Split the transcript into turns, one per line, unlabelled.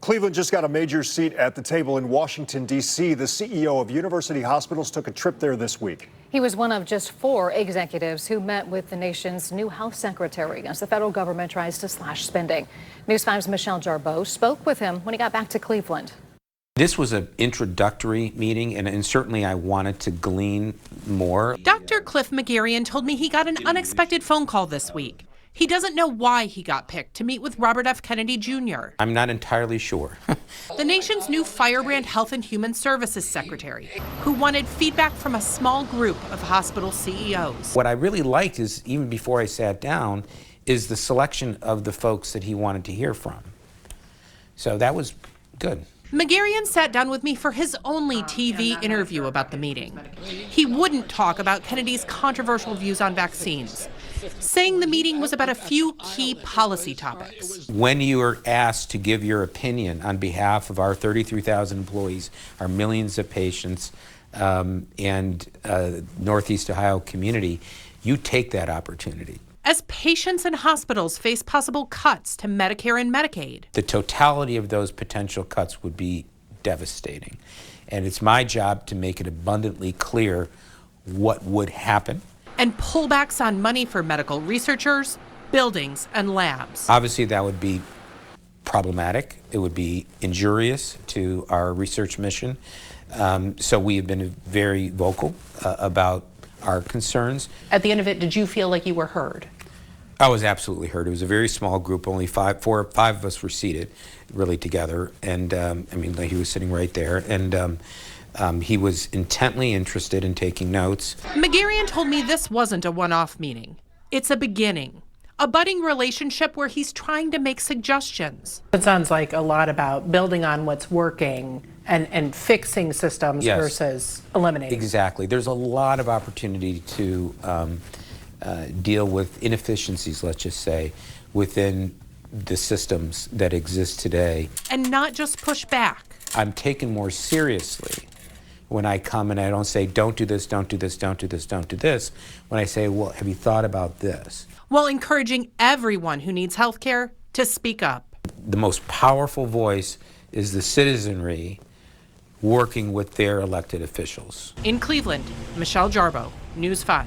Cleveland just got a major seat at the table in Washington, D.C. The CEO of University Hospitals took a trip there this week.
He was one of just 4 executives who met with the nation's new health secretary as the federal government tries to slash spending. News 5's Michelle Jarboe spoke with him when he got back to Cleveland.
This was an introductory meeting, and certainly I wanted to glean more.
Dr. Cliff Megerian told me he got an unexpected phone call this week. He doesn't know why he got picked to meet with Robert F. Kennedy Jr.
I'm not entirely sure.
The nation's new firebrand Health and Human Services Secretary, who wanted feedback from a small group of hospital CEOs.
What I really liked is, even before I sat down, is the selection of the folks that he wanted to hear from. So that was good.
Megerian sat down with me for his only TV interview about the meeting. He wouldn't talk about Kennedy's controversial views on vaccines, saying the meeting was about a few key policy topics.
When you are asked to give your opinion on behalf of our 33,000 employees, our millions of patients, and Northeast Ohio community, you take that opportunity.
As patients and hospitals face possible cuts to Medicare and Medicaid,
The totality of those potential cuts would be devastating. And it's my job to make it abundantly clear what would happen.
and pullbacks on money for medical researchers, buildings, and labs.
Obviously, that would be problematic. It would be injurious to our research mission. So we have been very vocal about our concerns.
At the end of it, did you feel like you were heard?
I was absolutely heard. It was a very small group. Only five of us were seated, really together. And I mean, he was sitting right there. And he was intently interested in taking notes.
Megerian told me this wasn't a one-off meeting. It's a beginning, a budding relationship where he's trying to make suggestions.
It sounds like a lot about building on what's working and fixing systems
Yes.
versus eliminating.
Exactly. There's a lot of opportunity to deal with inefficiencies, let's just say, within the systems that exist today.
And not just push back.
I'm taken more seriously when I come and I don't say, don't do this, don't do this, don't do this, don't do this. When I say, well, have you thought about this?
While encouraging everyone who needs health care to speak up.
The most powerful voice is the citizenry working with their elected officials.
In Cleveland, Michelle Jarboe, News 5.